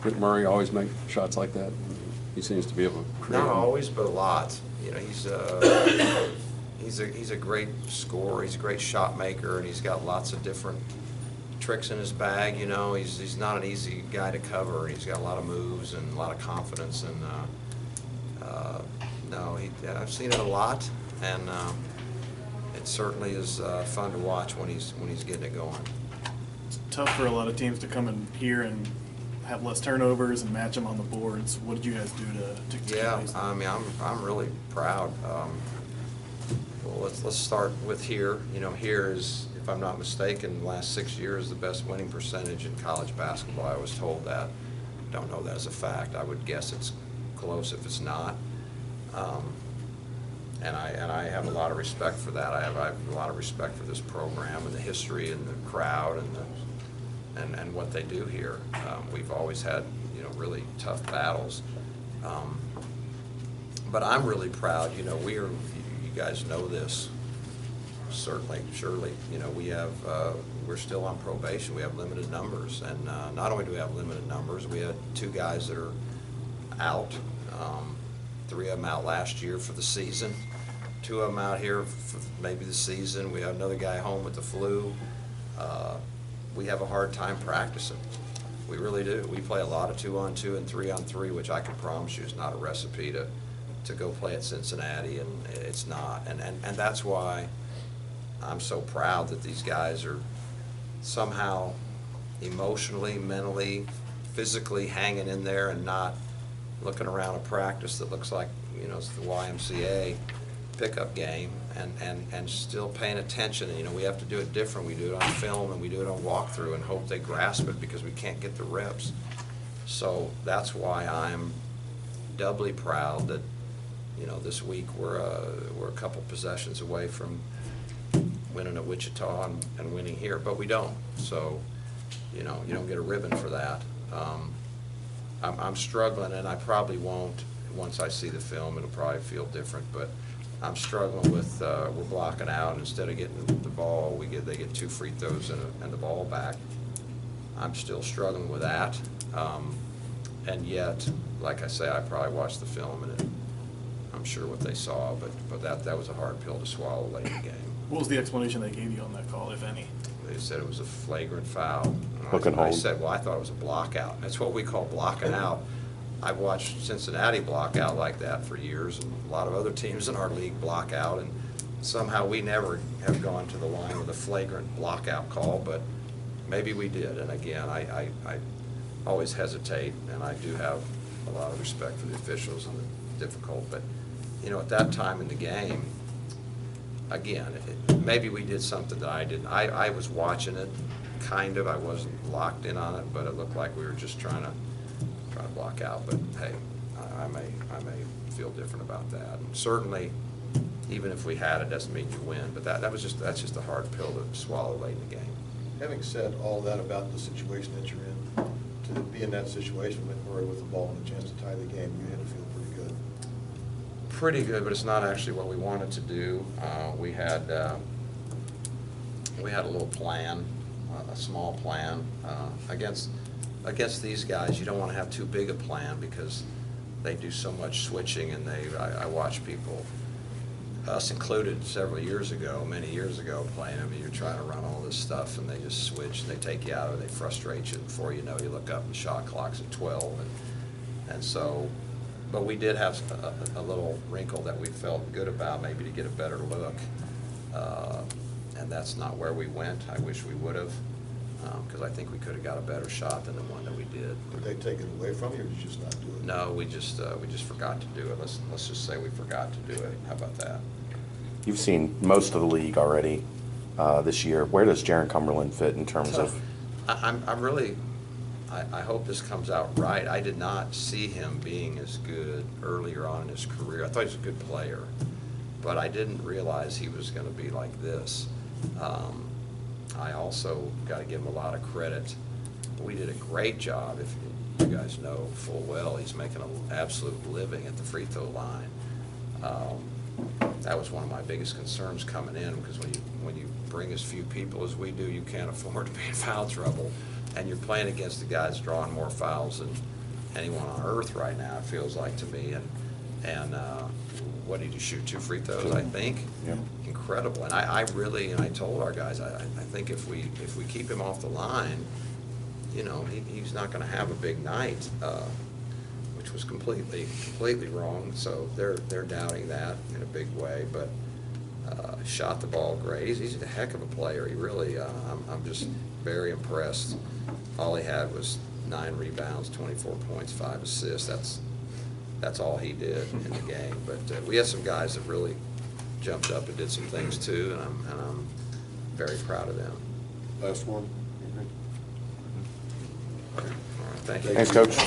McMurray always make shots like that? He seems to be able to create Not them. always, but a lot. You know, he's a great scorer. He's a great shot maker, and he's got lots of different tricks in his bag. You know, he's not an easy guy to cover. He's got a lot of moves and a lot of confidence, and no, I've seen it a lot, and it certainly is fun to watch when he's getting it going. It's tough for a lot of teams to come in here and have less turnovers and match them on the boards. What did you guys do to Yeah, raise that? I mean, I'm really proud. Well, let's start with here. You know, here is, if I'm not mistaken, the last 6 years the best winning percentage in college basketball. I was told that. Don't know that as a fact. I would guess it's close if it's not. And I have a lot of respect for that. I have a lot of respect for this program and the history and the crowd and what they do here. We've always had, you know, really tough battles. But I'm really proud. You know, you guys know this, certainly, surely. You know, we're still on probation. We have limited numbers, and not only do we have limited numbers, we had 2 guys that are out. 3 of them out last year for the season. 2 of them out here for maybe the season. We have another guy home with the flu. We have a hard time practicing. We really do. We play a lot of 2-on-2 and 3-on-3, which I can promise you is not a recipe to go play at Cincinnati, and it's not. And that's why I'm so proud that these guys are somehow emotionally, mentally, physically hanging in there and not looking around a practice that looks like, you know, it's the YMCA pickup game, and still paying attention. And, you know, we have to do it different. We do it on film and we do it on walkthrough and hope they grasp it because we can't get the reps. So that's why I'm doubly proud that, you know, this week we're a couple possessions away from winning at Wichita and winning here, but we don't. So, you know, you don't get a ribbon for that. I'm struggling, and I probably won't. Once I see the film, it'll probably feel different, but I'm struggling with, we're blocking out. Instead of getting the ball, they get 2 free throws and the ball back. I'm still struggling with that. And yet, like I say, I probably watched the film, and I'm sure what they saw, but that was a hard pill to swallow late in the game. What was the explanation they gave you on that call, if any? They said it was a flagrant foul. Hook and I hold. said, well, I thought it was a block out. That's what we call blocking out. I've watched Cincinnati block out like that for years, and a lot of other teams in our league block out, and somehow we never have gone to the line with a flagrant block out call, but maybe we did. And again, I always hesitate, and I do have a lot of respect for the officials and the difficult, but you know, at that time in the game, again, maybe we did something that I didn't. I was watching it, kind of. I wasn't locked in on it, but it looked like we were just trying to block out. But hey, I may feel different about that. And certainly, even if we had it, doesn't mean you win. But that's just a hard pill to swallow late in the game. Having said all that about the situation that you're in, to be in that situation with McMurray with the ball and a chance to tie the game, you had to feel pretty good. Pretty good, but it's not actually what we wanted to do. We had a little plan, a small plan. Against these guys, you don't want to have too big a plan because they do so much switching, and I watch people, us included, many years ago, playing them. You're trying to run all this stuff, and they just switch, and they take you out, or they frustrate you. Before you know, you look up and the shot clock's at 12, and so. But we did have a little wrinkle that we felt good about, maybe to get a better look, and that's not where we went. I wish we would have, because I think we could have got a better shot than the one that we did. Did they take it away from you, or did you just not do it? No, we just forgot to do it. Let's just say we forgot to do it. How about that? You've seen most of the league already this year. Where does Jaron Cumberland fit in terms of? I'm really. I hope this comes out right. I did not see him being as good earlier on in his career. I thought he was a good player, but I didn't realize he was going to be like this. I also got to give him a lot of credit. We did a great job. If you guys know full well, he's making an absolute living at the free throw line. That was one of my biggest concerns coming in, because when you bring as few people as we do, you can't afford to be in foul trouble, and you're playing against the guys drawing more fouls anyone on earth right now, it feels like to me. And what did he shoot, 2 free throws, I think? Yeah. Incredible. And I really, and I told our guys, I think if we keep him off the line, you know, he's not going to have a big night, which was completely wrong. So they're doubting that in a big way. But shot the ball great. He's a heck of a player. He really, I'm just very impressed. All he had was 9 rebounds, 24 points, 5 assists. That's all he did in the game. But we had some guys that really jumped up and did some things too, and I'm very proud of them. Last one. All right, thank you. Thanks, Coach.